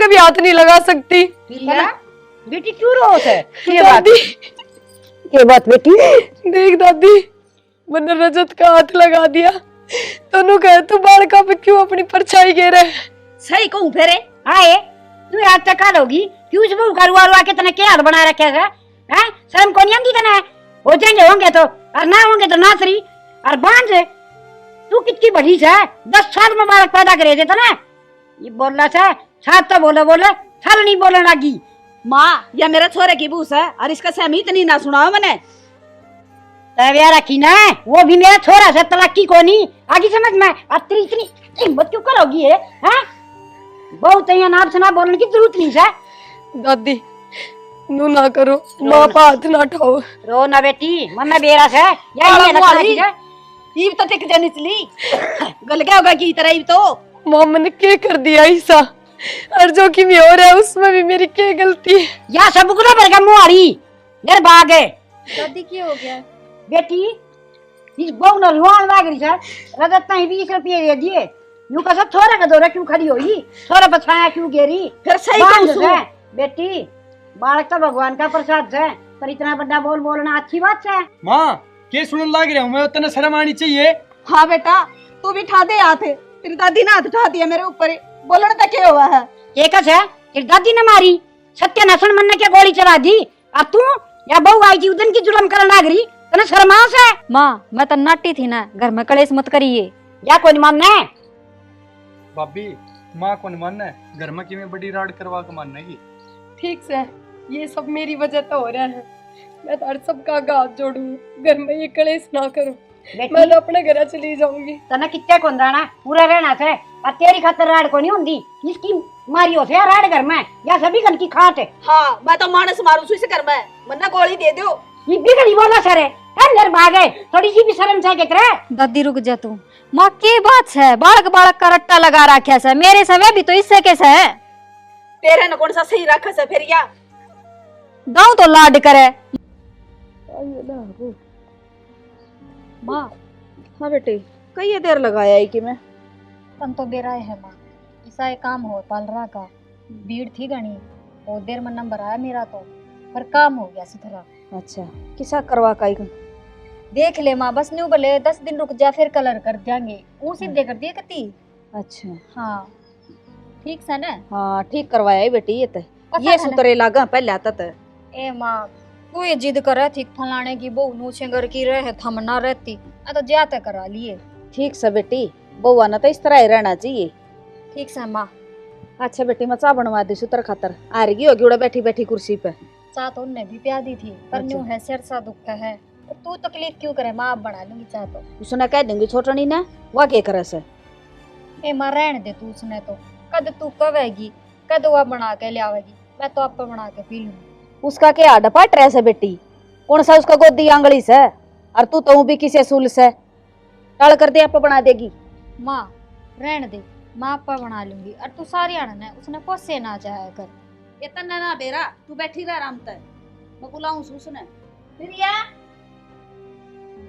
कभी हाथ नहीं लगा सकती। बेटी क्यों रो है? दादी ये बात बेटी देख दादी, मैंने रजत का हाथ लगा दिया। तनु कहे तू बालका पे क्यों अपनी परछाई घेरे? सही कहूँ फेरे आए तू याद तक काल होगी क्यों इस बहू का रुआ के तने क्या हाथ बना रखे है? हैं शर्म को नहीं आती तने? हो जाएंगे होंगे तो और ना होंगे तो नासरी और बांझ तू कितनी बड़ी है? 10 साल में बालक पैदा करे थे तने ये बोल रहा था साथ तो बोले बोले साल नहीं बोलने लगी। माँ यह मेरे छोरे की बूस है और इसका सहमी इतनी ना सुनाओ मैंने। तबिया रखी ना वो भी मेरा छोरा से तलाकी को नहीं आगे समझ में अतरी इतनी हिम्मत क्यों करोगी है? हैं बहुत यहाँ नाप सुना बोलने की जरूरत नहीं है। दादी नू ना करो, माँ पर हाथ ना उठाओ। रो ना बेटी मम्मी बेरा से यही है ईब तो टिक जानी चली गल क्या होगा की तरह ईब तो माँ मैंने क्या कर दिया ऐसा? और जो कि मैं हो रहा है उसमें भी मेरी क्या गलती है? या सब गुना भर मुहारी मेरे भाग है। दादी क्या हो गया? बेटी इस बहू ने रुआन लाग रही है। रजत ने 20 रुपये दे दिए यूं का सब थोड़ा का दौरा क्यों खड़ी होई? थोड़ा बछाया क्यों गेरी? फिर सही कहूं बेटी बालक तो भगवान का प्रसाद है पर इतना बड़ा बोल बोलना अच्छी बात है। माँ के सुनने लग रहा हूँ मैं, उतना शर्म आनी चाहिए। हाँ बेटा तू भी ठा दे हाथ, तेरी दादी ने हाथ उठा दिया मेरे ऊपर बोलने तक क्या हुआ है? एक है तेरी दादी ने मारी सत्य नसन मन ने क्या गोली चला दी और तू या बहू आई थी उदन की जुलम करने लग रही तने शर्मास है? माँ मैं तो नाटी थी ना, घर में कलेश मत करिए। या कोई मानना है? भाभी माँ को नहीं मानना है, घर में कि मैं बड़ी राड करवा के मानना है। ठीक से ये सब मेरी वजह तो हो रहा है। मैं तो सबका हाथ जोड़ू, घर में ये कलेश ना करो। मैं तो अपने घर चली जाऊंगी। तना कितने को दाना पूरा रहना है और तेरी खातर राड को नहीं होंगी इसकी मारियो से राड घर में या सभी घर की खाट है। हाँ मैं तो मानस मारू इस घर में मन्ना गोली दे दो ये बिगड़ी बोला सर है घर भाग गए थोड़ी सी भी शर्म चाहिए करे। दादी रुक जा तू, माँ की बात है? बालक बालक का रट्टा लगा रखा है मेरे समय भी तो इससे कैसे है? तेरे ने कौन सा सही रखा से फिर या दाऊ तो लाड करे। माँ हाँ बेटे कई देर लगाया है कि मैं तन तो बेराए है माँ, ऐसा एक काम हो पालरा का भीड़ थी गणी बहुत देर में नंबर आया मेरा तो पर काम हो गया सुथरा। अच्छा किसा करवा का देख ले माँ बस न्यू बोले 10 दिन रुक जा फिर कलर कर देंगे वो सीधे कर दिए कती। अच्छा हाँ ठीक से ना? हाँ ठीक करवाया है बेटी ये पता ये है ना? सुतरे लागा पहले आता था। ए माँ कोई जिद करे थी फलाने की बहू नूचे घर की रहे थम ना रहती तो जाते करा लिए। ठीक से बेटी बउआ ना तो इस तरह ही रहना चाहिए। ठीक से माँ। अच्छा बेटी मैं चाह बनवा दी सुतर खातर आ रही होगी उड़ा बैठी बैठी कुर्सी पे। चाह तो उनने भी प्या दी थी पर अच्छा। न्यू है सिर सा दुख है तो तू तकलीफ क्यों करे माँ, आप बना लूंगी चाह तो। उसने कह दूंगी छोटनी ने वह के करे से। ए माँ रहने दे तू, उसने तो कद तू कवेगी कद वह बना के ले आवेगी, मैं तो आप बना के पी लूंगी। उसका क्या आडा पाट रहे से बेटी? कौन सा उसका गोदी आंगली से और तू भी किसी सूल से टाल कर दे आप बना देगी। माँ रहने दे माँ आप बना लूंगी और तू सारी आना उसने पोसे ना जाया कर। इतना ना बेरा तू बैठी रह आराम से मैं बुलाऊं उसने। प्रिया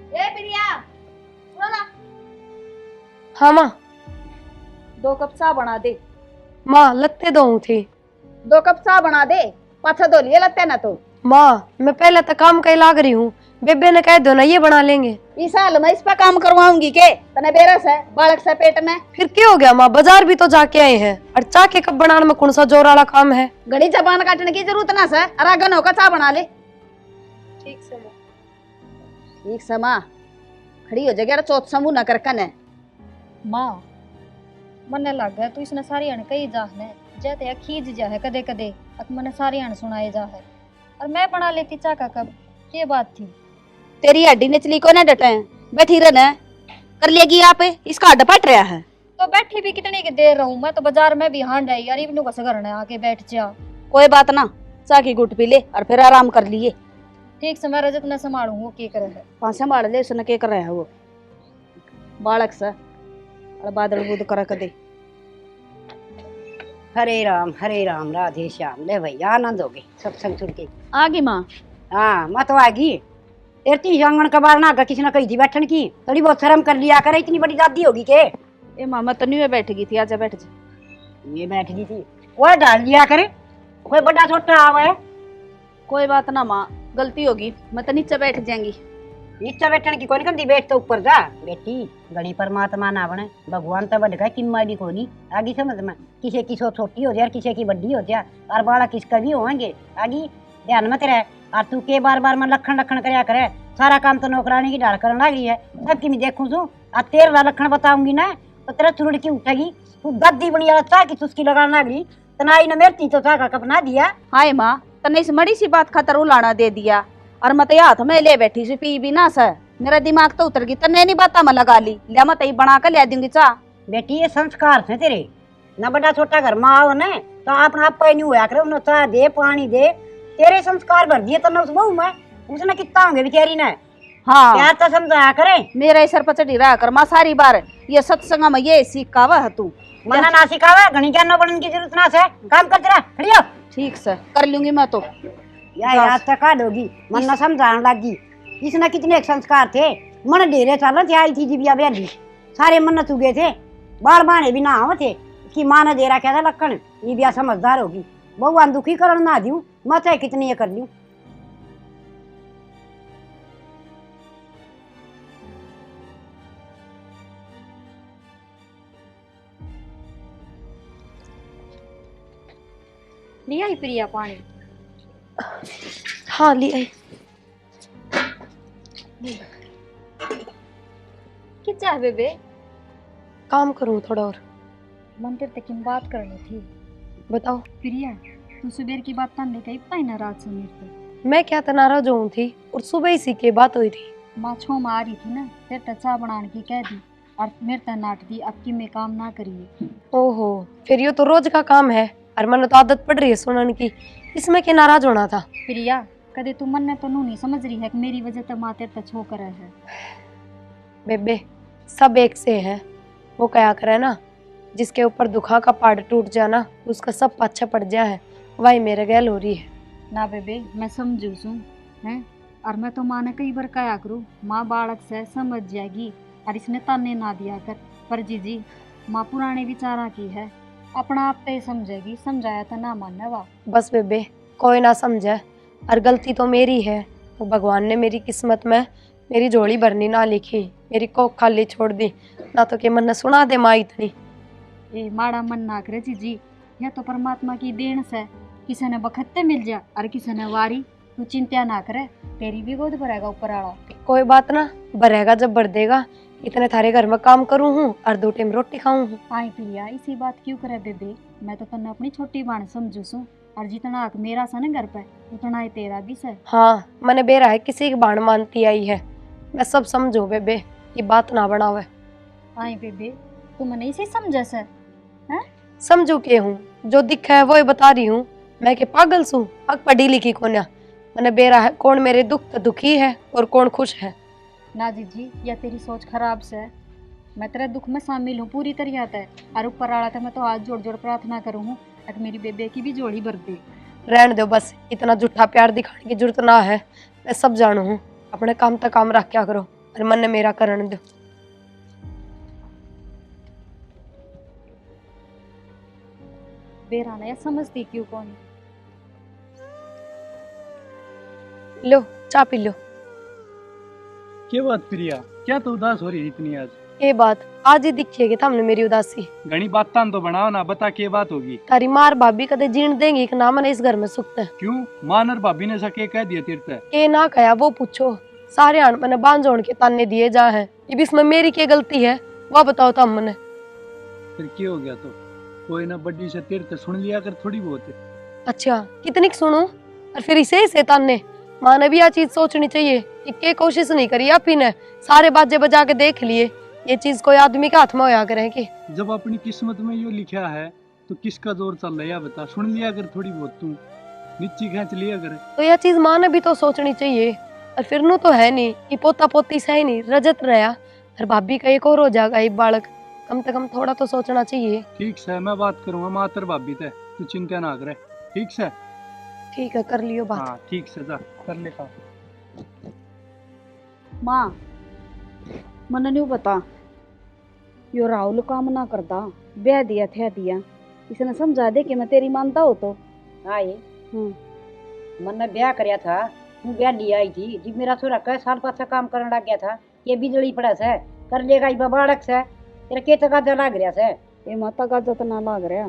ए प्रिया सुनो ना। हाँ माँ। 2 कप चाय बना दे। माँ लत्ते दो थी। 2 कप चाय बना दे पाछा धो लिए लगता है ना तो। माँ मैं पहले तो काम कहीं लाग रही हूँ, बेबे ने कह दो ना ये बना लेंगे। इस साल मैं इस पर काम करवाऊंगी के तने बेरस है बालक से पेट में। फिर क्या हो गया माँ, बाजार भी तो जाके आए हैं और चाह के कप बनाने में कौन सा जोर वाला काम है? घड़ी जबान काटने की जरूरत ना से अरागन होकर चाय बना ले। ठीक से माँ। ठीक से माँ खड़ी हो जाएगी चौथ समूह न कर कने। माँ मने लग गया तू इसने सारी आने कही जा है जाते खींच जा है कदे कदे अब मैंने सारी आने सुनाए जा है और मैं बना लेती चाह का कब ये बात थी। तेरी हड्डी निचली को ना डटे बैठी रहना कर लेगी आप इसका हड्डा पट रहा है तो बैठी भी कितनी की देर रहूं मैं तो बाजार में भी हांड आई यार इवनू कैसे करना है आके बैठ जा। कोई बात ना चाह की गुट पी ले और फिर आराम कर लिए। ठीक से मैं रजत ने संभालू वो की करे है पाँच संभाल ले उसने के कर रहा है वो बालक से और बादल बुद कर दे। हरे राम राधे श्याम ले भैया आनंद हो गए सत्संग सुन के। आगी माँ। हाँ मत आगी तेरती आंगन कबार ना किसी ने कही थी बैठन की थोड़ी बहुत शर्म कर लिया करे इतनी बड़ी दादी होगी के। ए मामा तन्यू में बैठ गई थी आजा बैठ जा। ये बैठ गई थी वो डाल दिया करे, कोई बड़ा छोटा आवे। कोई बात ना माँ, गलती होगी, मैं तो नीचे बैठ जाएंगी। नीचे बैठने की कोई नहीं, बैठ तो ऊपर जा। बेटी गणी परमात्मा ना बने, भगवान तो बढ़ गए किम्माड़ी को नहीं आगे समझ में। किसी की सोच छोटी हो जाए, किसी की बड़ी हो जाए, और बाड़ा किसका भी होंगे आगे ध्यान मत रहे। और तू के बार बार मैं लखन लखन करया करे, सारा काम तो नौकरानी की डाल करने लगी है। सबकी मैं देखूं तू और तेरा लखन बताऊंगी ना तो तेरा चुड़की उठेगी। तू गद्दी बनी वाला चाह की तुझकी लगाने लगी, तनाई न मेरती तो चाह का कपना दिया। हाय माँ, तने इस मड़ी सी बात खातर उलाना दे दिया, और मैं तो हाथ में ले बैठी सी पी भी ना सर। मेरा दिमाग तो उतर गई, तने नहीं बात मैं लगा ली, लिया मैं तई बना कर ले दूंगी चाह। बेटी ये संस्कार थे तेरे, न बड़ा छोटा घर में आओ न तो अपना आप नहीं हुआ करे, उन्हें चाह दे पानी दे, तेरे संस्कार भर दिए तो उस बहू में उसने कितना होंगे बेचारी ने। हाँ क्या तो समझाया करे, मेरा सर पर चढ़ी रहा कर माँ सारी बार, ये सत्संग में ये सिखावा है तू। मना ना सिखावे, घनी ज्ञान न बनने की जरूरत ना से, काम कर तेरा खड़ी हो। ठीक सर, कर लूंगी मैं तो। याद तक होगी मन न समझाने लगी। इसने कितने संस्कार थे, मन डेरे साल थे आई थी जीविया बेली, सारे मन चुगे थे, बाल बाने भी ना आवे थे। उसकी माँ ने दे रखा था लक्कन, ये भी समझदार होगी। भगवान दुखी करण ना दियो, मैं चाहे कितनी ये कर लूं। नहीं आई प्रिया पानी? हाँ ली आई। कि चाह बेबे? काम करूँ थोड़ा और। मन तेरे तक बात करनी थी। बताओ। प्रिया तू सुबह की बात मान ले कहीं पाई नाराज से मेरे पे। मैं क्या नाराज हूँ थी, और सुबह ही की बात हुई थी। माँ छो में आ रही थी ना, तेरे तक चाह बनाने की कह दी और मेरे तक नाट दी, अब की मैं काम ना करिए। ओहो, फिर ये तो रोज का काम है, और मैंने तो आदत पड़ रही है सुनने की, इसमें क्या नाराज होना था। प्रिया कदे तू मन ने तो नहीं समझ रही है कि मेरी वजह तो माँ तेरे तक छो कर है। बेबे सब एक से है, वो क्या करे ना, जिसके ऊपर दुखा का पहाड़ टूट जाना उसका सब पाछा पड़ जाए, वही मेरे गैल हो रही है। ना बेबे मैं समझू सू हैं, और मैं तो माँ ने कई बार कहा करूँ, माँ बालक से समझ जाएगी और इसने ताने ना दिया कर। पर जी माँ पुराने विचारा की है, अपना आप पे समझेगी, समझाया तो ना मानने वा। बस बेबे कोई ना समझे, और गलती तो मेरी है, वो भगवान ने मेरी किस्मत में मेरी झोली भरनी ना लिखी, मेरी कोख खाली छोड़ दी, ना तो कि मन ने सुना दे माँ इतनी। ए माड़ा मन ना करे जी, यह तो परमात्मा की देन से, किसी ने बखत्ते मिल जा और किसी ने वारी। तू चिंता ना करे, तेरी भी गोद भरेगा ऊपर आला। कोई बात ना, भरेगा जब भर देगा। इतने थारे घर में काम करूँ हूँ और 2 टाइम रोटी खाऊँ हूँ। आई प्रिया इसी बात क्यों करे बेबे, मैं तो तन्ने अपनी छोटी बहन समझू सू, और जितना हक मेरा सा ना घर पे उतना ही तेरा भी से। हाँ मैंने बेरा है किसी की बाण मानती आई है, मैं सब समझो बेबे, ये बात ना बनावे। आई बेबे तू मने इसे समझे से हैं? समझू के हूँ, जो दिखा है वो ही बता रही हूँ। मैं के पागल सू, अक पढ़ी लिखी कोन्या, मैंने बेरा है कौन मेरे दुख तो दुखी है और कौन खुश है। ना जी या तेरी सोच खराब से, मैं तेरे दुख में शामिल हूँ पूरी तरह से, और ऊपर आला था मैं तो हाथ जोड़ जोड़ प्रार्थना करूँ हूँ कि मेरी बेबे की भी जोड़ी भर दे। रहने दो बस, इतना झूठा प्यार दिखाने की जरूरत ना है, मैं सब जानू हूँ। अपने काम तक काम रख क्या करो, और मन ने मेरा करने दो। बेराना या समझती क्यों कौन? लो चाय पी लो। क्या बात प्रिया, क्या तो उदास हो रही है इतनी आज? ये बात आज ही दिखिएगी हमने मेरी उदासी। घनी बात तो बनाओ ना, बता क्या बात होगी? तारी मार भाभी कदे जीण देंगी कि ना मैंने इस घर में सुख है। क्यों मान और भाभी ने सके कह दिया तीर्थ? के ना कया वो पूछो, सारे आन मैंने बांध जोड़ के ताने दिए जा है, ये भी इसमें मेरी क्या गलती है, वह बताओ तो हमने। फिर क्या हो गया? तो कोई ना बड्डी से तीर्थ सुन लिया कर थोड़ी बहुत। अच्छा कितनी सुनूं, और फिर इसे ताने। माँ ने भी यह चीज सोचनी चाहिए कि के कोशिश नहीं करी आप ही ने, सारे बाजे बजा के देख लिए, ये चीज कोई आदमी के हाथ में होया करे कि? जब अपनी किस्मत में यो लिखा है तो किसका जोर चल रहा है बता, सुन लिया कर थोड़ी बहुत, तू नीची खींच लिया कर। तो यह चीज माँ ने भी तो सोचनी चाहिए, और फिर नु तो है नहीं कि पोता पोती से ही नहीं रजत रहा, और भाभी का एक और हो जाएगा एक बालक, कम से कम थोड़ा तो सोचना चाहिए। ठीक से मैं बात करूंगा मातर भाभी से, तू चिंता ना करे। ठीक से? ठीक है कर लियो बात। हाँ ठीक से, जा कर ले काम। माँ मन नहीं पता, यो राहुल काम ना करता, ब्याह दिया थे दिया, इसने समझा दे कि मैं तेरी मानता हो तो। हाँ ये हम्म। मन ने ब्याह करया था, तू ब्याह ली आई थी जब मेरा छोरा कई साल पाछा काम करने लग गया था, ये बिजली पड़ा से कर लेगा इबा बालक से तेरा के तक लग रहा से। ये माता का जत ना लाग रहा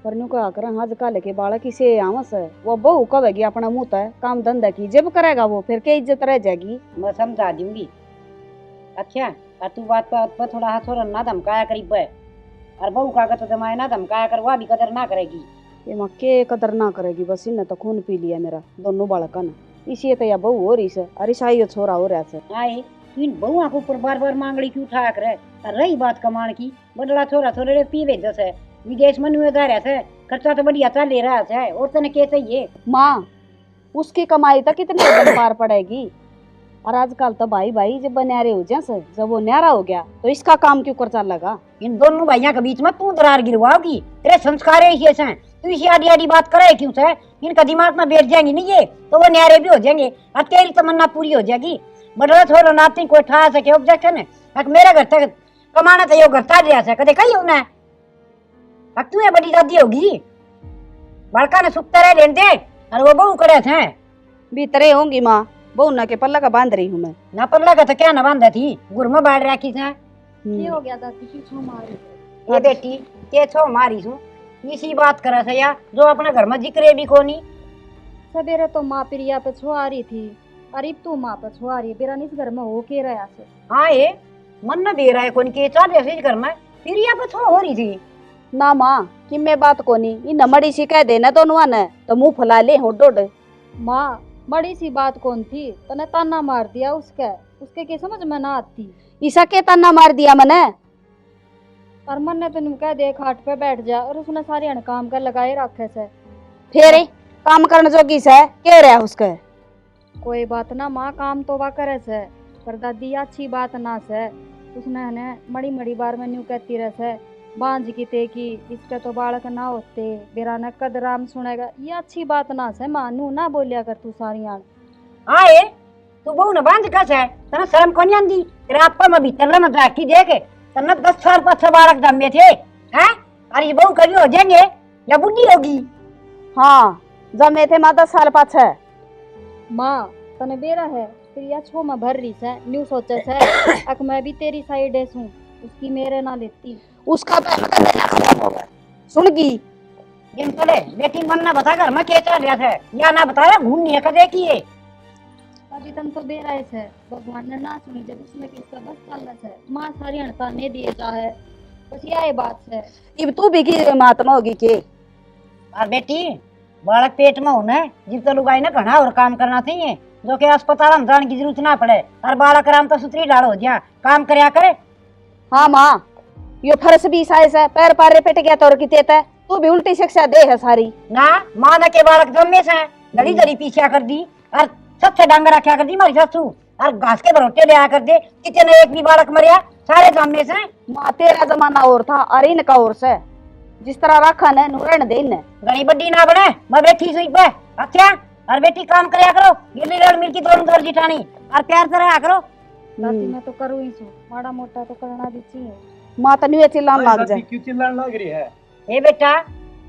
पर न्यू कहा कर आजकल के बालक इसे आवस है, वो बहू कहेगी अपना मुंह है काम धंधा की जब करेगा वो फिर क्या इज्जत रह जाएगी। मैं समझा दूंगी। अच्छा और तू बात पर थोड़ा हाथ छोरा ना धमकाया करीब है, और बहू का तो जमाए ना धमकाया कर, वह भी कदर ना करेगी। ये माँ के कदर ना करेगी, बस इन्हें तो खून पी लिया मेरा दोनों बालका ने, इसी तो या बहू हो रही से अरे शाही छोरा हो रहा से। आए तू इन बहुआ के ऊपर बार बार मांगड़ी क्यों उठाया करे। और रही बात कमाण की, बदला छोरा थोड़े पी भेज से विदेश में नुए जा से, खर्चा तो बढ़िया चल ले रहा है, और तने के चाहिए। माँ उसकी कमाई तक कितने दिन पार पड़ेगी, और आजकल तो भाई भाई जब न्यारे हो जाए, जब वो न्यारा हो गया तो इसका काम क्यों कर चल लगा। इन दोनों भाइयों के बीच में तू दरार गिरवाओगी, तेरे संस्कार ऐसे हैं, तू इसी आड़ी आड़ी बात करे क्यों से। इनका दिमाग में बैठ जाएंगी नहीं ये तो वो न्यारे भी हो जाएंगे, और तेरी तमन्ना पूरी हो जाएगी। बड़ा छोरो नाती कोई ठा सके ऑब्जेक्शन है, मेरे घर तक कमाना चाहिए घर था लिया से कदे कही होना तू ये बड़ी दादी होगी, बड़का ने सुखता रह लेन दे, और वो बहू करे थे भीतरे होंगी माँ, बहू ना के पल्ला का बांध रही हूँ मैं। ना पल्ला का तो क्या ना बांधा थी, गुर में बाढ़ रखी थे। ये हो गया दादी की छो मारी। ये बेटी के छो मारी सू इसी बात करे से या जो अपने घर में जिक्र भी कोनी। सवेरे तो माँ प्रिया पे छो आ रही थी, अरे तू माँ पे छो आ रही है, बेरा इस घर में हो के रहा से। हाँ ये मन न दे रहा है कौन के चार ऐसे घर में फिर यहाँ पे छो हो रही थी। ना माँ कि मैं बात कोनी इन नमड़ी सी कह देना दोनों ने तो मुंह फुला ले हो डोड। माँ बड़ी सी बात कौन थी, तने ताना मार दिया उसके के समझ में ना आती। ईसा के ताना मार दिया मैंने, और मन ने तेन कह दे खाट पे बैठ जा, और उसने सारे अण काम कर लगाए रखे से। फिर काम करने जोगी से कह रहा उसके। कोई बात ना माँ, काम तो वा करे से, पर दादी अच्छी बात ना से। उसने ने मड़ी मड़ी बार में न्यू कहती रहे से बांझ की ते की इसके तो बालक ना होते, बेरा ने कद राम सुनेगा, ये अच्छी बात ना से। मानू ना बोलिया कर तू सारी आन। आए तू बहू न बांध कस है, तना शर्म कोनी आंदी, तेरे आपा में भीतर न जाकी देखे तना 10 साल पाछे बालक जन्मे थे हैं, और ये बहू कभी हो जाएंगे या बुढ़ी होगी। हाँ जमे थे माँ 10 साल पाछे। माँ तने बेरा है प्रिया छो में भर रही से, न्यू सोचे से अक मैं भी तेरी साइड है सू, उसकी मेरे ना लेती। उसका खत्म होगा सुन की जिन चले बेटी मन ना बता घर में के चल रहा था या ना बताया घूमनी है कदे की है। अभी तन तो बेरा है भगवान ने ना सुनी, जब उसमें किसका बस चल रहा है। माँ सारी अणता ने दिए चाहे बस यह बात है। अब तू भी की महात्मा होगी के। और बेटी बालक पेट में होना है जिब तो लुगाई ना घना और काम करना चाहिए, जो कि अस्पताल में जाने की जरूरत ना पड़े, और बालक आराम तो सुतरी डाल हो जा काम करया करे। हाँ माँ यो फर्श भी साइज है, पैर पारे पेट गया तो की तेता तू भी उल्टी शिक्षा दे है सारी ना। माँ ने के बालक जम्मे से घड़ी घड़ी पीछा कर दी, और सबसे डांगर रखा कर दी मारी सासू, और घास के भरोटे ले आ कर दे, कितने एक भी बालक मरिया सारे जम्मे से। माँ तेरा जमाना और था और इनका और से, जिस तरह रखा ने नुरण दे ने घड़ी बड्डी ना बने, मैं बैठी सुई पे। अच्छा और बेटी काम करया करो, गिल्ली लड़ मिल की दौड़ जिटानी, और प्यार से रहा करो। दादी मैं तो करूँ ही सू, माड़ा मोटा तो करना भी चाहिए। माँ तनु चिल्लान लग जाए। क्यों चिल्लाने लग रही है? ए बेटा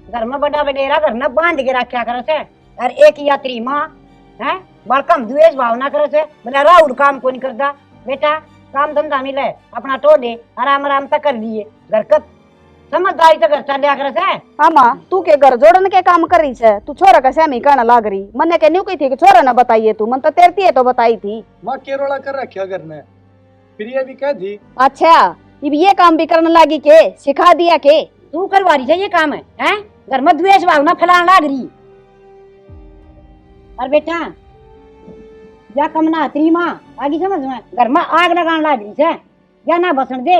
घर में बड़ा बडेरा घर में बांध के रखा करे से, और एक यात्री माँ है बड़कम द्वेष भावना करे से, बोला राउर काम को नहीं करता। बेटा काम धंधा मिले अपना तो दे, आराम आराम तक कर लिए घर का समझदारी तो घर चल करे से। हाँ माँ तू के घर जोड़न के काम कर रही है, तू छोरा का सहमी कहना लाग रही। मन्ने के न्यू कही थी कि छोरा ना बताइए तू, मन तो तेरती है तो बताई थी। माँ केरोला कर रखा घर ने, फिर ये भी कह दी। अच्छा अब ये काम भी करने लगी के, सिखा दिया के? तू करवा रही है ये काम है हैं? घर में द्वेष भावना फैलाने लाग रही। और बेटा या कम ना तेरी माँ आगे समझ में घर में आग लगाने लाग रही है, या ना बसन दे।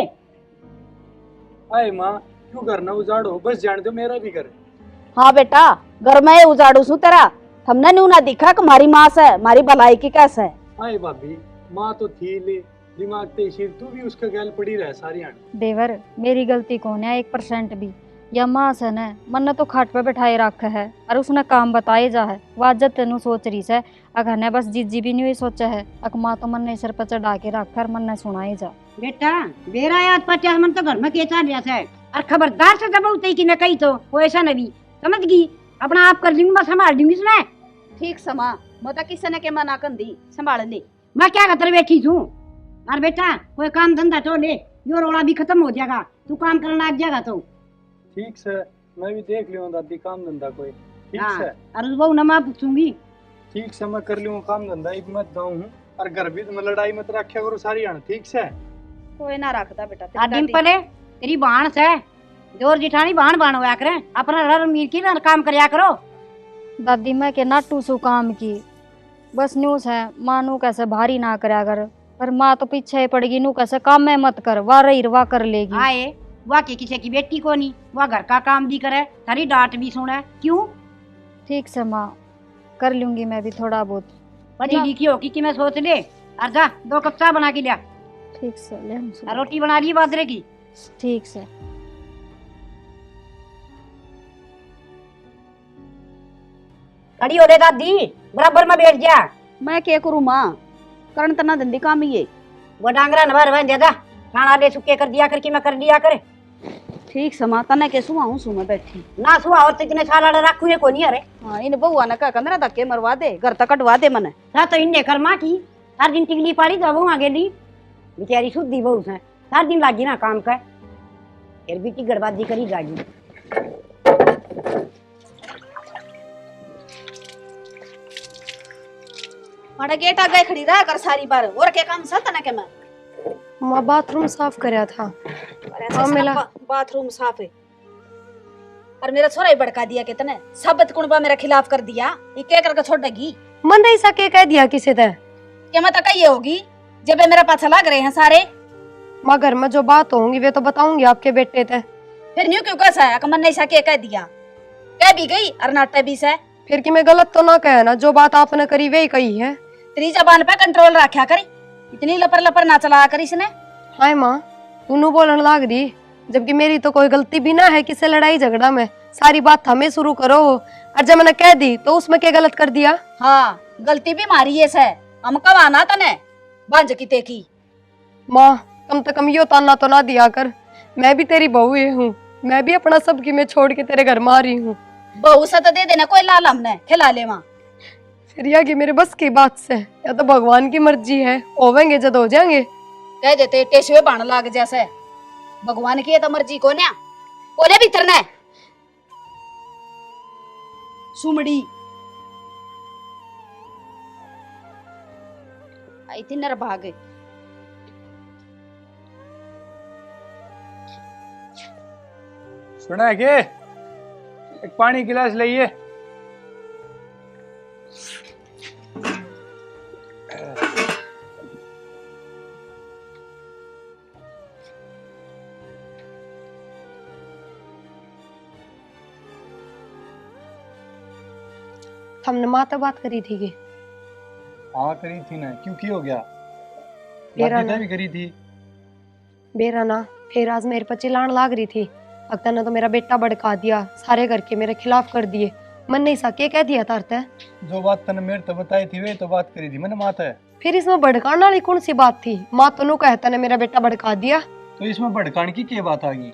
आए माँ क्यों घर ना उजाड़ो, बस जान दो मेरा भी घर। हाँ बेटा घर में उजाड़ू सू तेरा, हमने न्यू ना दिखा कि मारी माँ से मारी भलाई की कैसे। आए भाभी माँ तो थी ले दिमाग ते सिर, तू भी उसका गैल पड़ी रहे सारी आन। देवर मेरी गलती कौन है 1% भी, या माँ से ने मन ने तो खाट पे बैठाए रखा है, और उसने काम बताए जा है वाजत तेनू सोच रही से। अगर ने बस जीजी भी नहीं सोचा है, अक माँ तो मन ने सिर पर चढ़ा के रखा, मन ने सुनाई जा। बेटा बेरा याद 50 मन तो घर में के चल रहा है, और खबरदार से दबाऊते कि मैं कही तो वो ऐसा नहीं समझ गई। अपना आप कर लूंगी, मैं संभाल दूंगी सुना। ठीक समा मैं तो किसी ने के मना कर दी संभाल ले। मैं क्या खतर बैठी हूँ। और बेटा कोई काम धंधा तो ले, यो रोड़ा भी खत्म हो जाएगा, तू काम करना लग जाएगा तो। ठीक से मैं भी देख लियो दादी काम धंधा कोई। ठीक हाँ, से और उस बहू न मैं पूछूंगी। ठीक से मैं कर लियो काम धंधा, एक मत जाऊं हूँ और घर भी में लड़ाई मत रखा करो सारी आना। ठीक से कोई ना रखता बेटा तेरी और दादी। डिम्पल है तेरी बहन से जोर जिठानी बहन होया करे, अपना रर मीर की ना काम करया करो। दादी मैं के नाटू सु काम की बस न्यूज है माँ नू कैसे भारी ना करया कर, पर माँ तो पीछे ही पड़ेगी नू कैसे काम में मत कर, वाह रही वाह कर लेगी। आए वह के किसी की बेटी को नहीं, वह घर का काम भी करे, थारी डांट भी सुने। क्यों ठीक से माँ कर लूंगी मैं भी थोड़ा बहुत। पढ़ी लिखी होगी कि मैं सोच ले। और जा 2 कप चाय बना के लिया, ठीक से ले हम और रोटी बना ली बाजरे की। ठीक से। खड़ी हो ले दादी, बराबर में बैठ जा। मैं क्या करूँ माँ, करण तना धंधी काम ही है। वो डांगरा नभर बन जा, खाना ले सुके कर दिया कर कि मैं कर दिया करे। ठीक समा तना के सुहा हूँ मैं बैठी ना सुहा और इतने साल रखू है को नहीं। अरे हाँ इन बहुआ ने कहा मेरा धक्के मरवा दे, घर तक कटवा दे मने। ता तो इनने कर्मा की हर दिन टिकली पाड़ी जब आगे ली बेचारी शुद्धि बहू से हर दिन लागी ना काम का, फिर भी गड़बाजी करी जागी। माड़ा गेट आ गए खड़ी रहा कर सारी बार और क्या काम सत ना के मैं माँ बाथरूम साफ करया था। और ऐसे हाँ, सारा मिला। बाथरूम साफ है। और मेरा छोरा ही भड़का दिया के तने सबत कुणबा मेरे खिलाफ कर दिया, ये क्या करके छोड़ देगी। मन नहीं सके कह दिया किसी ने। क्या मैं तो कही होगी जब ये मेरा पाछा लग रहे हैं सारे। माँ घर में जो बात होंगी वे तो बताऊंगी आपके बेटे थे। फिर न्यू क्यों कैसा है मन नहीं सके कह दिया, कह भी गई और नाटे भी से। फिर कि मैं गलत तो ना कहे ना, जो बात आपने करी वही कही है। तेरी जबान पे कंट्रोल रखा करी, इतनी लपर लपर ना चला करी इसने। हाय माँ तू बोलन लाग दी, जबकि मेरी तो कोई गलती भी ना है किसी लड़ाई झगड़ा में। सारी बात हमें शुरू करो, और जब मैंने कह दी तो उसमें क्या गलत कर दिया। हाँ गलती भी मारी है से, हम कब आना तने बंज की ते की। माँ कम से कम यो ताना तो ना दिया कर, मैं भी तेरी बहू ही हूँ, मैं भी अपना सब की मैं छोड़ के तेरे घर में आ रही हूँ। बहू से तो दे देना कोई लाल हमने खिला ले माँ। फिर या कि मेरे बस की बात से, या तो भगवान की मर्जी है, होवेंगे जब हो जाएंगे। कह देते टेसुए बाण लाग जैसे, भगवान की है तो मर्जी को न्या कोने भीतर ने सुमड़ी आई थी नर भागे। सुना है के एक पानी गिलास लाइए। हमने माँ तो बात करी थी कि हाँ करी थी ना, क्यों की हो गया? मेरा दादी ना भी करी थी। बेरा ना फिर आज मेरे पर चिल्लान लाग रही थी। अक्ता ने तो मेरा बेटा भड़का दिया, सारे घर के मेरे खिलाफ कर दिए। मन नहीं सके कह दिया तारते। जो बात तने मेरे तो बताई थी वे तो बात करी थी मैंने माता है। फिर इसमें भड़काने वाली कौन सी बात थी? माँ तो नू कहता ने मेरा बेटा भड़का दिया। तो इसमें भड़काने की क्या बात आ गई?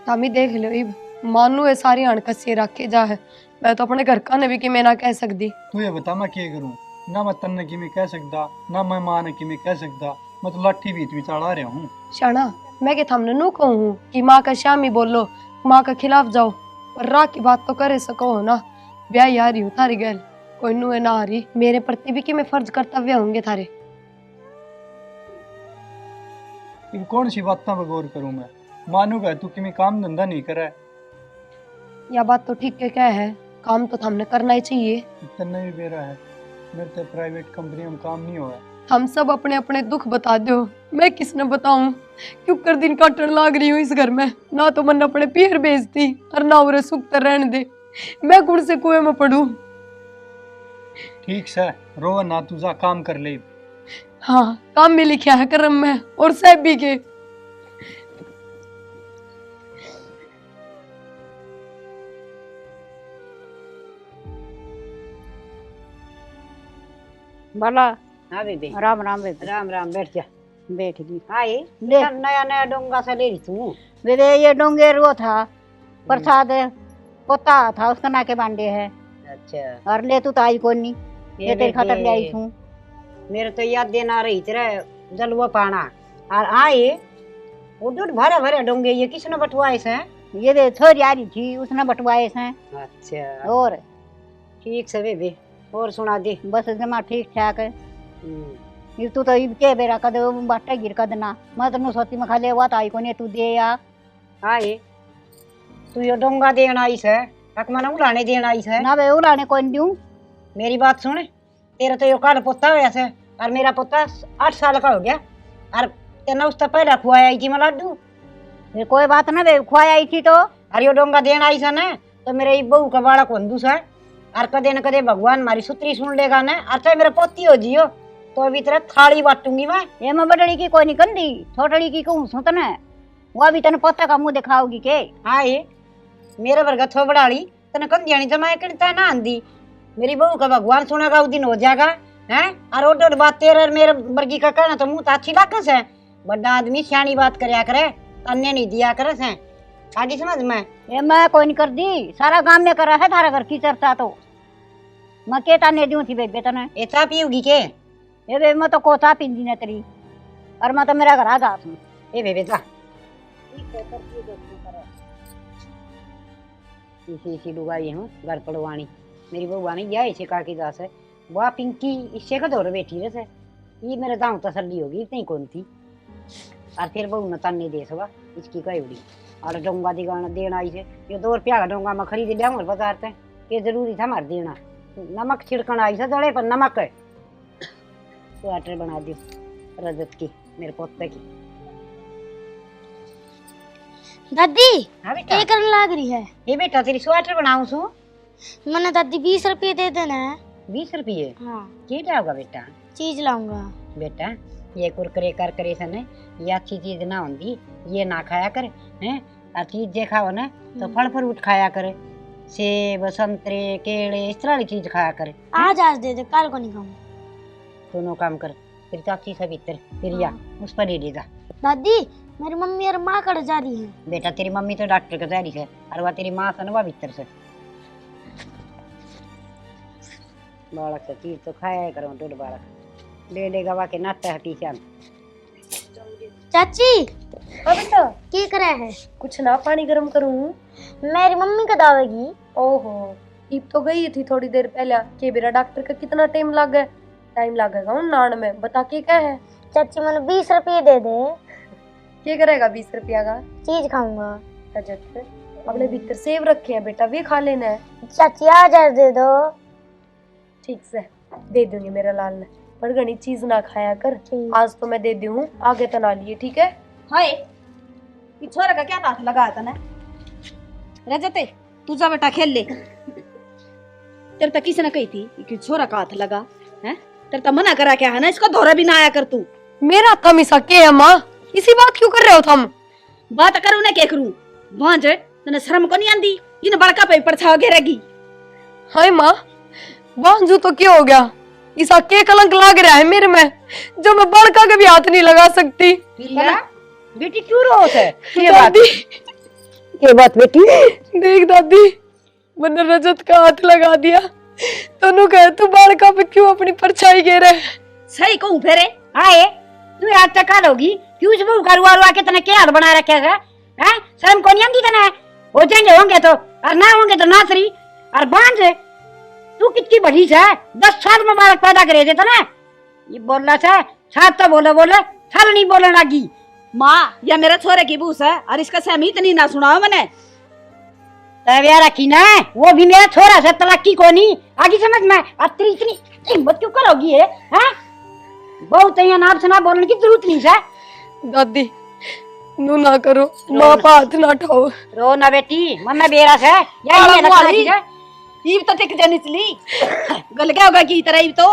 तामी देख लो इब मानू ये सारी अणकसी रख के जा है। मैं तो अपने घर का ने भी कि मैं ना कह सकती। तू ये बता मैं क्या करूं? ना मैं तन्ने की मैं कह सकता, ना मैं मां ने की मैं कह सकता। मैं तो लाठी बीच में चढ़ा रहा हूँ। शाना मैं के थामने नू कहूँ कि माँ का शामी बोलो, माँ के खिलाफ जाओ, पर रा की बात तो करे सको हो ना। ब्याह यारी हूँ थारी गैल, कोई नू ना आ रही। मेरे प्रति भी कि मैं फर्ज कर्तव्य होंगे थारे। इन कौन सी बातों पर गौर करूं मैं? मानूगा तू कि मैं काम धंधा नहीं करे। यह बात तो ठीक क्या है, काम तो हमने करना ही चाहिए। तन्ने भी बेरा है, मेरे तो प्राइवेट कंपनी में काम नहीं हुआ। हम सब अपने अपने दुख बता दो, मैं किसने बताऊं? क्यों कर दिन काटन लाग रही हूँ इस घर में। ना तो मन अपने पीर बेचती और ना उरे सुख तर रहने दे। मैं कुड़ से कुएं में पड़ू। ठीक से रो ना, तू जा काम कर ले। हाँ काम में लिखा है कर्म में, और सब भी के। बोला हाँ बेबी। राम राम बेबी। राम राम, बैठ जा। बैठ गई। आए ले नया नया डोंगा से ले रही तू। वे ये डोंगेर वो था प्रसाद पोता था उसका ना के बांडे है। अच्छा और ले तू तो आई कोनी ये तेरे खातर ले आई हूँ। मेरे तो याद देना रही तेरा जलवा पाना। और आए वो दूध भरे भरे डोंगे ये किसने बटवाए से? ये दे छोरी आ रही थी उसने बटवाए से। अच्छा और ठीक से बेबे और सुना दे। बस जमा ठीक ठाक है। ये तू तो इब के बेरा कद बाटा गिर कद ना मैं तो सोची में खाली हुआ तो आई कोनी तू दे या। आए तू ये डोंगा देना आई से मन उड़ाने देना आई से ना वे उड़ाने कोई दूं। मेरी बात सुन। तेरा तो यो काल पोता हो ऐसे और मेरा पोता 8 साल का हो गया और तेना उससे पहले खुआया आई थी मैं लड्डू। फिर कोई बात ना वे खुआई आई थी तो अरे यो डोंगा देना आई से ना तो मेरे बहू का बाड़ा कौन दूसरा और कदे न कदे भगवान मारी सुतरी सुन लेगा ना। और चाहे मेरा पोती हो जियो तो अभी तेरा थाली बांटूंगी मैं। ये मैं बड़ड़ी की कोई निकल दी छोटड़ी की कहूँ सुत न वो अभी तने पोता का मुंह दिखाओगी के। हाँ ये मेरे वर्ग थो बड़ाड़ी तने कंदियानी जमाए करता ना आंदी मेरी बहू का भगवान सुनेगा उस दिन हो जाएगा हैं। और ओडोड बात तेरे मेरे वर्गी का कहना तो मुंह तो अच्छी लागस है। बड़ा आदमी सियानी बात करया करे अन्य नहीं दिया करे से आगे समझ में। ये मैं कोई नहीं कर दी सारा गांव में करा है थारा घर की चर्चा तो मैं के ताने दूं थी बेबे तने। ये चा पियोगी के? ये बे मैं तो कोता पिंदी न तेरी और मैं तो मेरा घर आ जा तू। ए बेबे जा इसी लुगाई हूँ घर पड़वानी मेरी बहू आनी या इसे काकी दास है वह पिंकी इससे का दौर बैठी रहे से ये मेरे दांव तसल्ली होगी इतनी कौन थी। और फिर बहू न तन्ने दे सवा इसकी कई उड़ी और डोंगा दिगाना देना आई से ये 2 रुपया का डोंगा मैं खरीद लिया और बाजार से के जरूरी था मार देना। नमक छिड़कना आई से जड़े पर नमक है स्वेटर बना दियो रजत की मेरे पोते की। दादी हाँ बेटा क्या करने लग रही है? ये बेटा तेरी स्वेटर बनाऊं सू मैंने दादी 20 रुपये दे देना है। 20 रुपये हाँ क्या होगा बेटा? चीज लाऊंगा। बेटा ये कुरकुरे करकरे से ने ये अच्छी चीज ना होंगी ये ना खाया कर हैं। और चीज जे खाओ ना तो फल फ्रूट खाया करे सेब संतरे केले इस तरह की चीज खाया करे। आज दे दे कल को नहीं खाऊंगा। दोनों काम कर फिर चाची से भीतर फिर या उस पर ले जा। दादी मेरी मम्मी और माँ कड़ जा रही है। बेटा तेरी मम्मी तो डॉक्टर के तैयारी है और वह तेरी माँ से ना भीतर से बालक से चीज तो खाया करो दूध बालक ले लेगा वहाँ के नाते हटी चांद। चाची हाँ बेटा की करे है? कुछ ना पानी गर्म करूँ। मेरी मम्मी का दावेगी। ओहो ईब तो गई थी थोड़ी देर पहले के बेरा डॉक्टर का कितना टाइम लगेगा नान में बता के क्या है? चाची मैंने 20 रुपये दे दे। क्या करेगा 20 रुपया का? चीज खाऊंगा। रजत अपने भीतर सेब रखे हैं बेटा वे खा लेना है। चाची आज दे दो। ठीक से दे दूंगी मेरा लाल ने पर घनी चीज ना खाया कर। आज तो मैं दे दूँ आगे तो ना लिए ठीक है। हाय ये छोरा का क्या हाथ लगा था ना रजते तू जा बेटा खेल ले। तेरे तो किसी ने कही थी कि छोरा का हाथ लगा है तेरे तो मना करा क्या है ना इसको धोरा भी ना आया कर तू। मेरा तमिसा के है माँ इसी बात क्यों कर रहे हो तुम? बात करूँ ना क्या करूँ भांज तने शर्म को नहीं आंदी इन बड़का पे परछाव घेरेगी। हाय माँ बांझू तो क्या हो गया इसा के कलंक लाग रहा है मेरे में जो मैं बड़का के भी हाथ नहीं लगा सकती। बेटी क्यों रो है? दादी ये बात बेटी देख दादी मैंने रजत का हाथ लगा दिया तनु कहे तू बड़का पे क्यों अपनी परछाई घेरे? सही कहूँ फेरे आए तू याद तक काल होगी क्यों इस बहू का रुआ के तने क्या हाथ बना रखा है? हैं शर्म को नहीं आती तने? हो जाएंगे होंगे तो और ना होंगे तो नासरी और बांझ तू कितनी बड़ी है 10 साल में बालक पैदा करे थे ना ये बोलना था साथ तो बोले साल नहीं बोलने लगी। माँ या मेरा छोरे की बूस है और इसका सहमी इतनी ना सुनाओ मैंने तबिया रखी ना वो भी मेरा छोरा से तलाकी को नहीं आगे समझ में अतरी इतनी हिम्मत क्यों करोगी है? हैं बहुत यहाँ नाप से ना बोलने की जरूरत नहीं है। दादी नू ना करो माँ पा हाथ ना उठाओ। रो ना बेटी मम्मी बेरा से या ईब तो टिक जानी चली गल क्या होगा की तरह ईब तो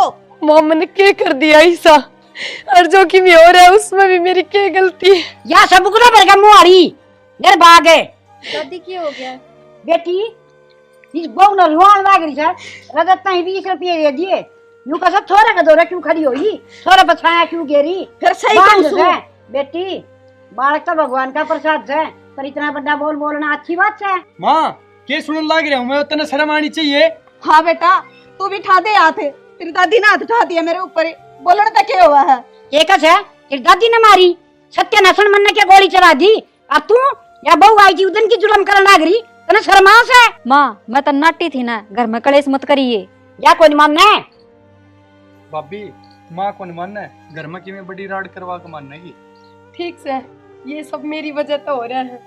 माँ मैंने क्या कर दिया ऐसा और जो कि भी हो रहा है उसमें भी मेरी क्या गलती है? या सब गुना भर मुहारी यार भाग है। दादी क्या हो गया? बेटी इस बहू ने रुआन लाग रही है रजत नहीं 20 रुपये दे दिए यूं कैसा छोरा का दौरा क्यों खड़ी हुई, छोरा बछाया क्यों गेरी? फिर सही बांध कहूं से, बेटी बालक तो भगवान का प्रसाद है, पर इतना बड़ा बोल बोलना अच्छी बात है। माँ के सुनने लग रहा हूँ मैं, उतना शर्म आनी चाहिए। हाँ बेटा, तू भी ठा दे हाथ, तेरी दादी ने हाथ उठा दिया मेरे ऊपर ही, बोलने तक क्या हुआ है? ये कस है तेरी दादी ने मारी, सत्य नसन मन ने क्या गोली चला दी, और तू या बहू आई थी उदन की जुलम करने लग रही, तने शर्मास है? माँ मैं तो नाटी थी ना, घर में कलेश मत करिए। या कोई मानना है? भाभी माँ को नहीं मानना है, घर में कि मैं बड़ी राड करवा के मानना है। ठीक से, ये सब मेरी वजह तो हो रहा है।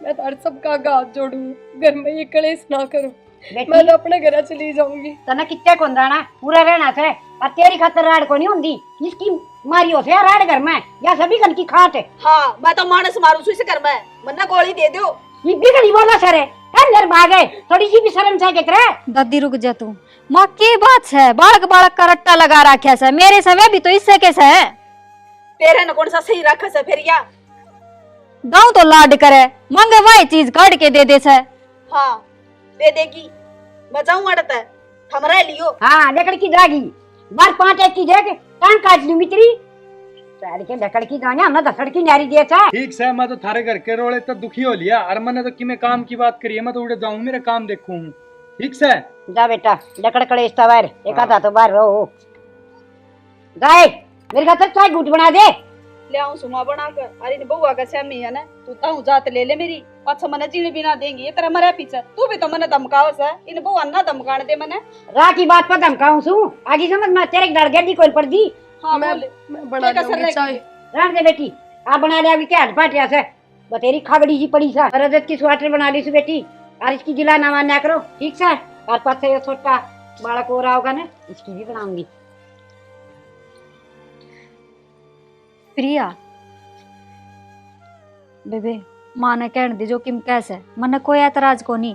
मैं तो सबका हाथ जोड़ू, घर में ये कलेश ना करूं। मैं बेटी तो अपने घर चली जाऊंगी। तने कितने को दाना पूरा रहना से, और तेरी खातर राड को नहीं होंगी, इसकी मारियो से राड घर में या सभी घर की खाट है। हाँ मैं तो मानस मारू इसे कर मैं, मन्ना गोली दे दो। ये बिगड़ी बोला सर है नर भागे, थोड़ी सी भी शर्म चाहिए करे। दादी रुक जा तू, माँ के बात है, बालक बालक का रट्टा लगा रखा है, मेरे समय भी तो इससे कैसे है। तेरे न कौन सा सही रखा से फिर या? दाऊ तो लाड करे, मांगे वही चीज काट के दे से। हाँ दे देगी, मैं जाऊँ अड़ता है, हमरा लियो। हाँ लकड़ की दागी, बार 5 एक की देख टांग काट लूंगी तेरी, पैर के लकड़ की दाना हमने दसड़ की नारी दिया था। ठीक से, मैं तो थारे घर के रोले तो दुखी हो लिया, और मैंने तो कि मैं काम की बात करी है, मैं तो उड़े जाऊँ मेरा काम देखूँ। ठीक से जा बेटा लकड़ कड़े इस्ता बाहर, एक आधा तो बाहर रहो। जाए मेरे खातर चाय घूट बना दे। ले आऊं सुमा बनाकर, अरे इन बउआ का छमी है ना, तू ताऊ जात ले ले मेरी, पाछा मने जीने बिना देंगी, ये तेरा मरा पीछे, तू भी तो मने धमकावस है, इन बउआ ना धमकाने दे मने। राह की बात पर धमकाऊं सू, आगे समझ में तेरे डर गया दी कोई पड़ दी। हाँ मैं बोले, बना क्या कसर दूंगी रह चाय। गई? रहने दे बेटी, आप बना ले अभी क्या पाटिया से, बतेरी खाबड़ी जी पड़ी सा, रजत की स्वेटर बना ली सु बेटी, और इसकी जिला ना मान्या करो ठीक से, और पास से छोटा बालक हो रहा होगा ना, इसकी भी बनाऊंगी। प्रिया बेबे, माँ ने कहने दी जो किम कैसे, मन कोई ऐतराज को नहीं,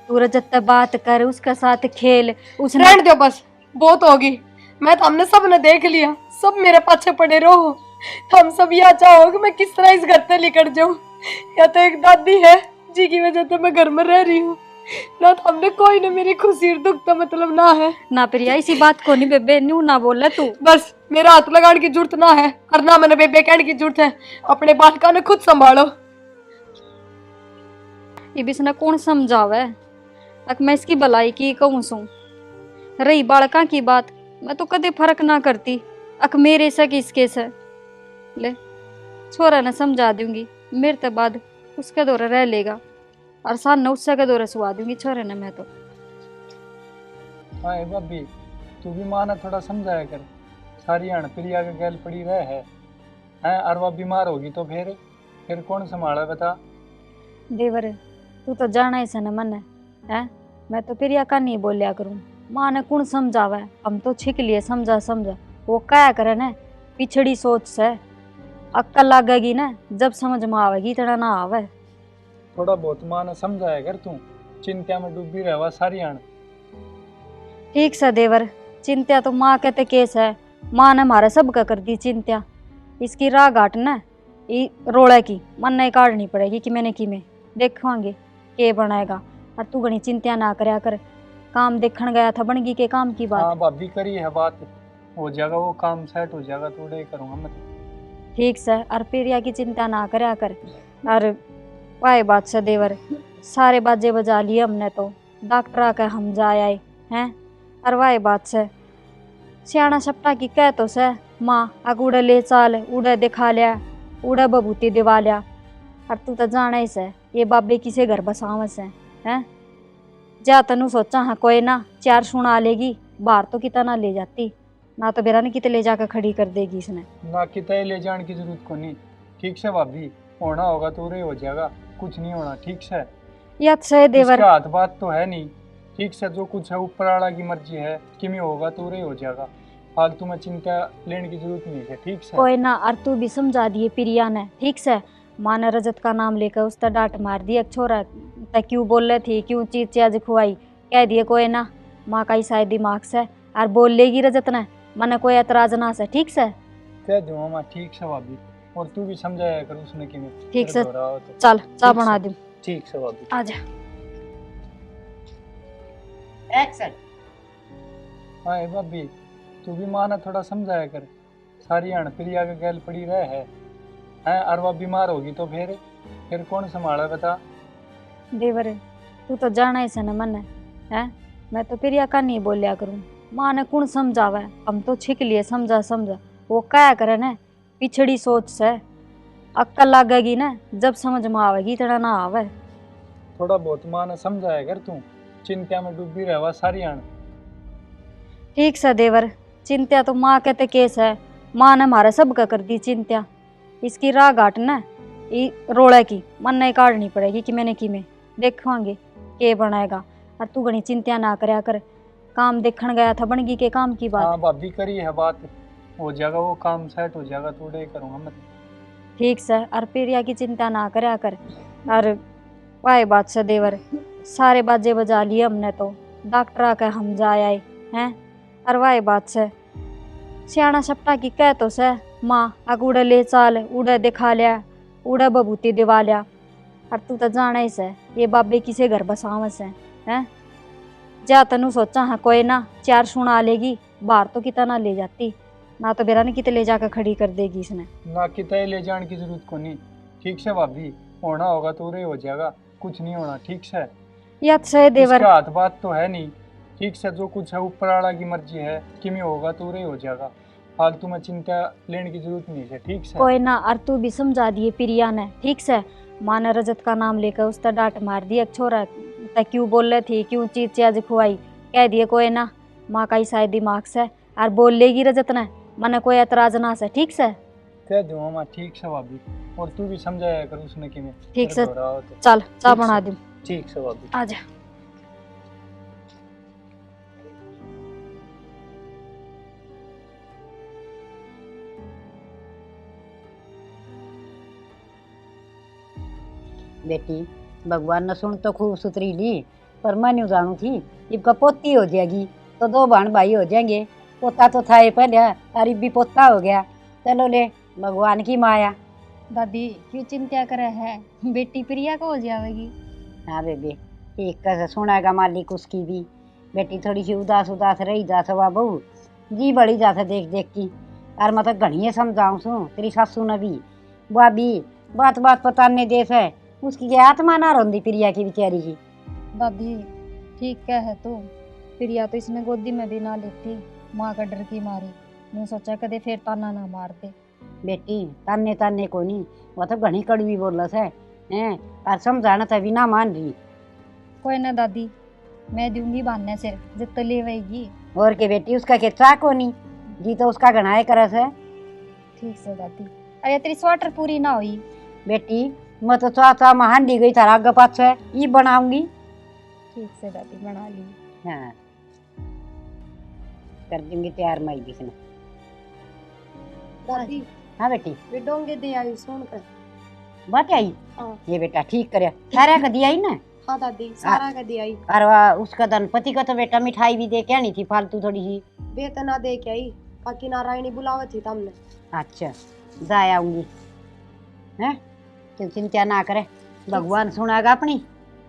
तू रजत से बात कर, उसके साथ खेल, उसने रहने दो बस, बहुत होगी। मैं तो हमने सब ने देख लिया, सब मेरे पाछे पड़े रहो। हम सब यहाँ चाहो कि मैं किस तरह इस घर से निकल जाऊं। या तो एक दादी है जी की वजह से मैं घर में रह रही हूँ, ना तो हमने कोई ने मेरी खुशी और दुख का मतलब ना है। ना प्रिया इसी बात को नहीं बेबे, न्यू ना बोल तू। बस मेरा हाथ लगाने की जरूरत ना है, और ना मैंने बेबे कहने की जरूरत है। अपने बालका ने खुद संभालो। ये भी इसने कौन समझावे, अक मैं इसकी भलाई की कहूँ सू। रही बालका की बात, मैं तो कदे फर्क ना करती, अक मेरे से कि इसके से। ले छोरा ने समझा दूंगी, मेरे ते बाद उसके दौरे रह लेगा, और सान उससे के दौरे सुहा दूंगी छोरे ने। मैं तो हाँ भाभी, तू भी माँ ने थोड़ा समझाया कर, सारी अण प्रिया के गैल पड़ी रह है, और वह बीमार होगी तो फिर कौन संभाला बता। देवर तू तो जाना ही सन मन है, मैं तो प्रिया का नहीं बोलिया करूँ, माँ ने कौन समझावे, हम तो छिक लिए समझा समझा, वो क्या करे न पिछड़ी सोच से, अक्कल लगेगी ना जब समझ में आवेगी, इतना ना आवे। थोड़ा बहुत माँ ने समझाया कर, तू चिंता में डूबी रहवा सारी अण। ठीक से देवर, चिंता तो माँ कहते केस है, माँ ने हमारे सब का कर दी चिंता, इसकी राह घाट न ये रोड़े की मन नहीं काटनी पड़ेगी कि मैंने की में देखेंगे के बनाएगा। और तू घनी चिंता ना करया कर, काम देखने गया था बन गई के काम की बात। हाँ भाभी करी है बात, हो जाएगा वो काम सेट हो जाएगा, थोड़े करूँगा मैं तो। ठीक से, और प्रिया की चिंता ना करया कर। और वाई बात से देवर, सारे बाजे बजा लिए हमने तो, डॉक्टर आके हम जा आए हैं। और वाई बात से सियाना सपटा की कह तो से माँ अग उड़े ले चाल, उड़े दिखा लिया, उड़े बबूती दिवा लिया। और तू तो जाना ही से ये बाबे किसे घर बसावस है जा तनु सोचा हाँ कोई ना 4 सुना लेगी, बाहर तो कितना ना ले जाती, ना तो बेरा ने कितने ले जाकर खड़ी कर देगी इसने। ना कितने ले जाने की जरूरत को नहीं, ठीक से भाभी, होना होगा तो रे हो जाएगा, कुछ नहीं होना ठीक से। याद से देवर, इसका हाथ बात तो है नहीं, ठीक से जो कुछ है ऊपर वाला की मर्जी है, कि में होगा तो रे हो जाएगा, फालतू में चिंता लेने की जरूरत नहीं है ठीक से। कोई ना, और तू भी समझा दिए प्रिया ने ठीक से, माँ ने रजत का नाम लेकर उस तर डांट मार दी, एक छोरा तक क्यों बोल रही थी, क्यों चीज चीज खुआई, कह दिए कोई ना, माँ का ही शायद दिमाग से, और बोल लेगी रजत ने, मन कोई एतराज ना से ठीक से। कह दूँ मामा ठीक से भाभी, और तू भी समझाया कर उसने कि मैं ठीक से, हो रहा हो तो। चल चाह ठीक बना से। दूँ, ठीक से भाभी। आजा। एक्शन। हाँ भाभी, तू भी माँ ने थोड़ा समझाया कर। सारी हण प्रिया के गैल पड़ी रह है और वह बीमार होगी तो फिर कौन संभाला बता। देवर तू तो जाना ही सन मन है, मैं तो प्रिया का नहीं बोलिया करूँ। माँ ने कौन समझावे, हम तो छिक लिए समझा समझा। वो क्या करे न, पिछड़ी सोच से अक्कल लगेगी ना जब समझ में आवेगी, इतना ना आवे। थोड़ा बहुत माँ ने समझाया कर, तू चिंता में डूबी रहवा सारी हण। ठीक से देवर, चिंता तो माँ कहते केस है। माँ ने हमारा सबका कर दी चिंता। इसकी राह घाट न रोड़े की मन नहीं काटनी पड़ेगी कि मैंने की में देखेंगे के बनाएगा। और तू घनी चिंता ना करया कर, काम देखने गया था बनगी के काम की बात। हाँ भाभी करी है बात, हो जाएगा वो काम सेट हो जाएगा, तू डे करूँगा मैं। ठीक से, और प्रिया की चिंता ना करया कर। और वाह बात से देवर, सारे बाजे बजा लिए हमने तो, डॉक्टर आके हम जा आए हैं। और वाह बात से सियाना सप्ता की कह तो से माँ अग उड़े ले चाल, उड़े दिखा लिया, उड़े बबूती दिवा लिया। और तू तो जाना ही से ये बाबे किसे घर बसाव से हैं। जा तनु सोचा हाँ कोई ना चार सुना लेगी, बाहर तो कितना ले जाती ना, तो बेरा ने कितने ले जाकर खड़ी कर देगी इसने। ना कितने ले जाने की जरूरत को नहीं। ठीक से भाभी, होना होगा तो रे हो जाएगा, कुछ नहीं होना। ठीक से याद से देवर, इसका हाथ बात तो है नहीं। ठीक से जो कुछ है ऊपर वाला की मर्जी है, कि में होगा तो रे हो जाएगा। फालतू में चिंता लेने की जरूरत नहीं है। ठीक से कोई ना, और तू भी समझा दिए प्रिया ने। ठीक से माँ ने रजत का नाम लेकर उसका डांट मार दिया, छोरा तय क्यों बोल रही थी, क्यों चीज चाज खुआई, कह दिए कोई ना माँ का ही शायद दिमाग से, और बोल लेगी रजत ने, मने कोई एतराज ना से। ठीक से कह दूंगा मैं। ठीक से भाभी, और तू भी समझाया कर उसने कि मैं ठीक से, हो रहा हो तो। चल चाय ठीक बना से। दूं। ठीक से भाभी। आजा। बेटी भगवान ने सुन तो खूब सुथरी ली, पर मैं नहीं जानू थी इबका पोती हो जाएगी तो दो बहन भाई हो जाएंगे। पोता तो था ये पहले, और भी पोता हो गया। चलो ले, भगवान की माया। दादी क्यों चिंता करे है, बेटी प्रिया को हो जाएगी। हाँ बेबे, ठीक कैसे सुनाएगा मालिक उसकी भी। बेटी थोड़ी सी उदास उदास रही जा सवा बहू, जी बड़ी जाता देख देख की। और मैं तो घनी समझाऊँ सू तेरी सासू ने भी, वह भी बात बात पताने देश है उसकी क्या आत्मा ना रोंदी प्रिया की बेचारी की। दादी ठीक क्या है तू, प्रिया तो इसने गोदी में भी ना लेती, माँ का डर की मारी। मैं सोचा कदे फिर ताना ना मारते। बेटी ताने ताने को नहीं, वह तो घनी कड़वी बोलस है हैं, और समझाना तभी ना मान रही। कोई ना दादी, मैं दूंगी बांधने सिर जब तो ले वही। और के बेटी उसका के चा को नहीं, जी तो उसका घनाए करस है। ठीक से दादी, अरे तेरी स्वेटर पूरी ना हुई। बेटी मैं तो चाचा में हांडी गई थारा आगे पाछे ये बनाऊंगी। ठीक से दादी, बना ली। हाँ कर दूंगी तैयार मई भी इसने। दादी हाँ बेटी, वे डोंगे दे आई सुन कर। बात आई हाँ। ये बेटा ठीक करे, सारा का दिया ही ना। हाँ दादी सारा का दे आई। और वह उसका धनपति का तो बेटा मिठाई भी दे के आनी थी फालतू थोड़ी सी। वेतना दे के आई, काकी नारायणी बुलावे थी तमने। अच्छा जा आऊंगी हैं, तू चिंता ना करे, भगवान सुनागा अपनी।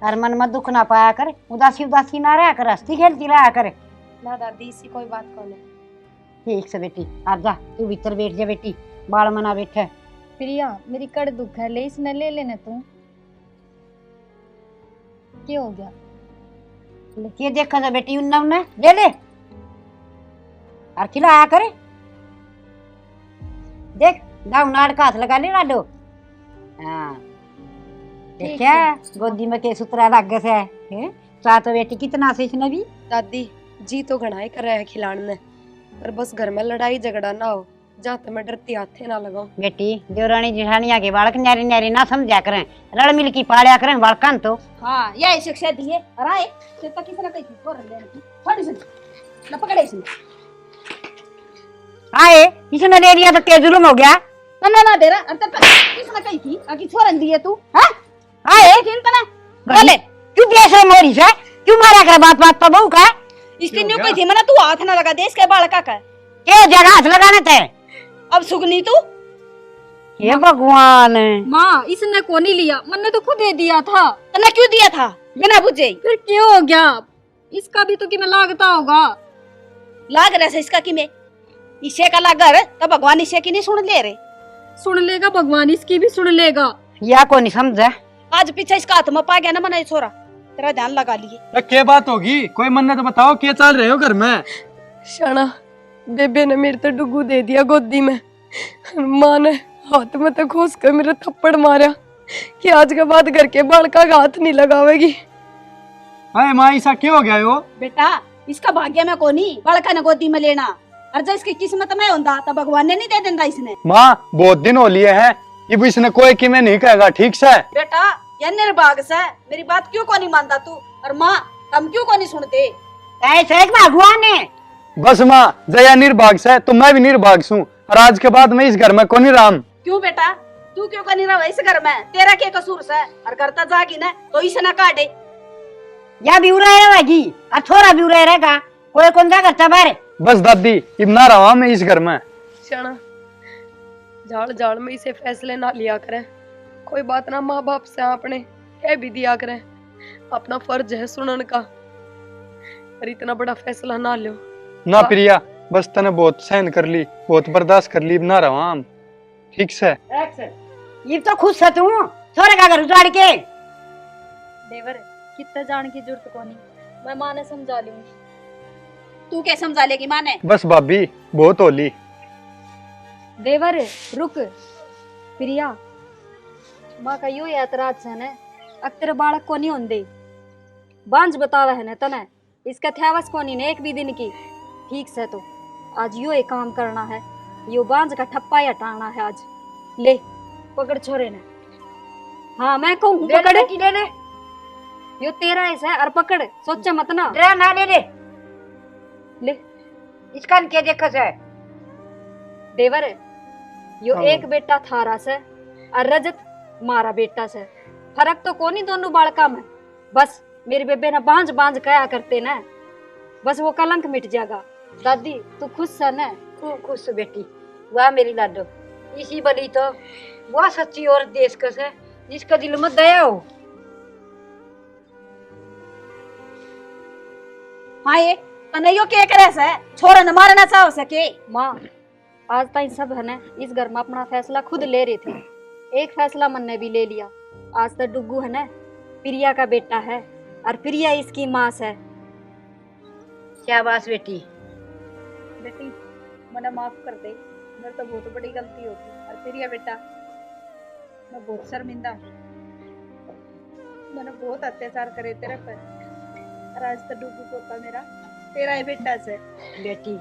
और मन में दुख ना पाया कर, उदासी उदासी ना रहा कर, हंसती खेलती रहा कर। ना दादी इसी कोई बात कौन है। ठीक से बेटी, आ जा तू भीतर बैठ जा बेटी, बाल मना बैठे। प्रिया मेरी कड़ दुख है, ले इसने ले लेने तू। क्या हो गया? ये देखा जा बेटी उन्ना उन्ना ले ले, और खिलाया करे। देख दाऊ नाड़ का हाथ लगा ले लाडो। हाँ देखा गोदी में के सुतरा लग से है। चा तो बेटी कितना से इसने भी। दादी जी तो घनाए कर रहा है खिलाने, पर बस घर में लड़ाई झगड़ा ना हो, जाते मैं डरती हाथे ना लगाऊं। बेटी देवरानी जिठानिया के बालक न्यारी न्यारी ना समझा करें, रल मिल की पालिया करें बालकन तो। हाँ यही शिक्षा दी है। और आए फिर तो किसी ने कही थी छोड़ लेने की, थोड़ी सी न पकड़े इसने। आए इसने ले लिया तो क्या जुल्म हो गया। ना दे रहा, अंतर किसने कही थी कि छोड़न दी है तू? हाँ आए चिंता ना बोले क्यों बेसो मोरी से, क्यों मारा कर बात बात तो बहू का। इसकी न्यू कही थी मना तू हाथ ना लगा, देश के बालका का क्यों जगह हाथ लगाने थे। अब सुगनी तू। ये भगवान माँ इसने को नहीं लिया, मैंने तो खुद दे दिया था। तने क्यों दिया था बिना बुझे? फिर क्यों हो गया? इसका भी तो कि मैं लागता होगा। लाग रहा है इसका कि मैं इसे का घर तो भगवान इसे की नहीं सुन ले रे। सुन लेगा भगवान, इसकी भी सुन लेगा। या को नहीं समझे। आज पीछे इसका हाथ में पा गया ना मना ये छोरा, तेरा ध्यान लगा लिए। तो क्या बात होगी, कोई मन्नत तो बताओ, क्या चल रहे हो घर में? शाना बेबे ने मेरे तो डुगू दे दिया गोदी में। माँ ने हाथ में तो घुस कर मेरा थप्पड़ मारा कि आज के बाद घर के बालका का हाथ नहीं लगावेगी। अरे माँ, ऐसा क्यों हो गया हो? बेटा इसका भाग्य में कोनी बड़का ने गोदी में लेना, और जब इसकी किस्मत में होता तो भगवान ने नहीं दे देता इसने। माँ, बहुत दिन हो लिए हैं, अब इसने कोई कि मैं नहीं कहेगा, ठीक से? बेटा ये निर्भाग से मेरी बात क्यों को नहीं मानता तू, और माँ हम क्यों को नहीं सुनते? ऐसे एक भगवान है। बस माँ, जया निर्भाग से तो मैं भी निर्भाग हूँ, और आज के बाद मैं इस घर में को नहीं राम। क्यों बेटा, तू क्यों को नहीं रहा इस घर में? तेरा क्या कसूर से? और करता जागी ना तो इसे ना काटे। या भी उड़ा रहेगी और छोरा भी उड़ा रहेगा, कोई कौन जा करता बारे। बस दादी, अब ना रहा मैं इस घर में। शाना झाड़ झाड़ में इसे फैसले ना लिया करें, कोई बात ना माँ बाप से आपने कह भी दिया करें, अपना फर्ज है सुनने का, पर इतना बड़ा फैसला ना लो। ना प्रिया, बस तने बहुत सहन कर ली, बहुत बर्दाश्त कर ली, अब ना रहा हम, ठीक से? ये तो खुश है तू, छोरे का घर उजाड़ के। देवर कितना जान की जरूरत को नहीं, मैं माँ ने समझा लूंगी। तू क्या समझा लेगी माँ ने? बस भाभी बहुत होली। देवर रुक। प्रिया, माँ का यो ऐतराज है न, अक्तर बालक को नहीं होंदे, बांझ बतावा है न तने, इसका थैवस को नहीं ने एक भी दिन की, ठीक से तो आज यो एक काम करना है, यो बांझ का ठप्पा ही हटाना है आज। ले पकड़ छोरे ने। हाँ मैं कहूँ पकड़, ले ले यो तेरा ऐसा है, और पकड़, सोचा मत ना। तेरा ना ले ले ले इसका क्या देखा है। देवर यो हाँ। एक बेटा थारा से और रजत मारा बेटा से, फर्क तो कोनी दोनों बालका में, बस मेरे बेबे ना बांझ बांझ कया करते ना, बस वो कलंक मिट जाएगा। दादी तू खुश है ना? खूब खुश बेटी, वाह मेरी लाडो, इसी बली तो वह सच्ची और देश कस है जिसका दिल में दया हो। हाँ ये तने यो क्या करे से छोरा न मारना चाहो सके? माँ आज तक सब है ना इस घर में अपना फैसला खुद ले रहे थे, एक फैसला मन ने भी ले लिया, आज तक डुग्गू है ना प्रिया का बेटा है, और प्रिया इसकी माँ है। शाबाश बेटी। बेटी मने माफ कर दे, मेरे तो बहुत बड़ी गलती होगी, और प्रिया बेटा मैं बहुत शर्मिंदा हूँ, मैंने बहुत अत्याचार करे तेरे पर, और आज तो डुगू पोता मेरा तेरा ही बेटा से। बेटी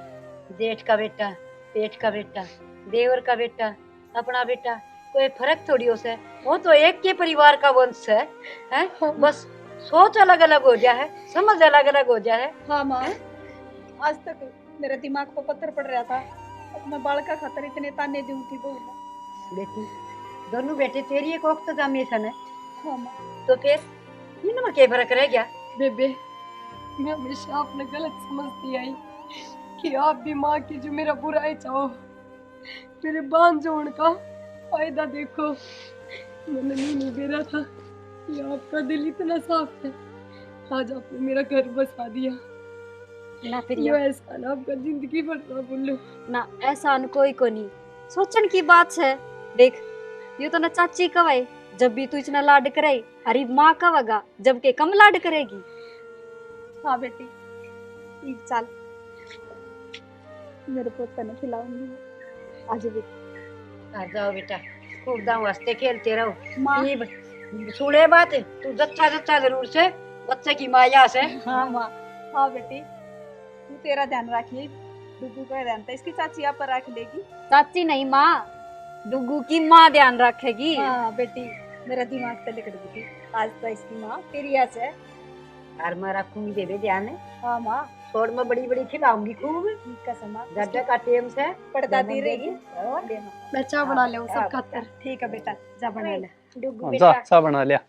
जेठ का बेटा, पेट का बेटा, देवर का बेटा, अपना बेटा, कोई फर्क थोड़ी हो से, वो तो एक के परिवार का वंश है, हैं? बस सोच अलग अलग हो जाए, समझ अलग अलग हो जाए। हाँ माँ, आज तक मेरे दिमाग पर पत्थर पड़ रहा था, अब मैं बालका खातर इतने ताने दूं थी बहू ने। बेटी दोनों बेटे तेरी एक वक्त का मिशन है, हाँ माँ। तो फिर इनमें क्या फर्क रह गया। बेबे मैं हमेशा आपने गलत समझती आई कि आप भी माँ की जो मेरा बुराई चाहो, मेरे बांझ होने का फायदा देखो। मैंने नहीं बेरा था कि आपका दिल इतना साफ है, आज आपने मेरा घर बसा दिया। ना यो प्रिया ऐसा ना आपका जिंदगी भर ना भूलो। ना, ऐसा न कोई को नहीं, सोचन की बात है। देख ये तो ना चाची कवाई, जब भी तू इतना लाड करे, हरी माँ कवेगा जबकि कम लाड करेगी। हाँ बेटी ठीक चल, मेरे पोता ने खिलाऊंगी आज भी। आ जाओ बेटा, खूब दाम वास्ते खेलते रहो। माँ। ये सुने बात, तू जच्चा जच्चा जरूर से बच्चे की माया से। हाँ माँ। हाँ बेटी तू तेरा ध्यान रखिए, डुगू का ध्यान तो इसकी चाची आप पर रख लेगी। चाची नहीं माँ, डुगू की माँ ध्यान रखेगी। हाँ बेटी मेरा दिमाग पे लिख दी, आज तो इसकी माँ प्रिया से। और मैं रखूंगी देवे ध्यान। हाँ माँ छोड़ में बड़ी बड़ी खिलाऊंगी खूब, ठीक है समा, गड्ढा का टेम से पड़दादी रहेगी। और ले माँ। मैं चाय बना ले सब खातर। ठीक है बेटा जा बना ले। डुगू जा बेटा सा बना लिया।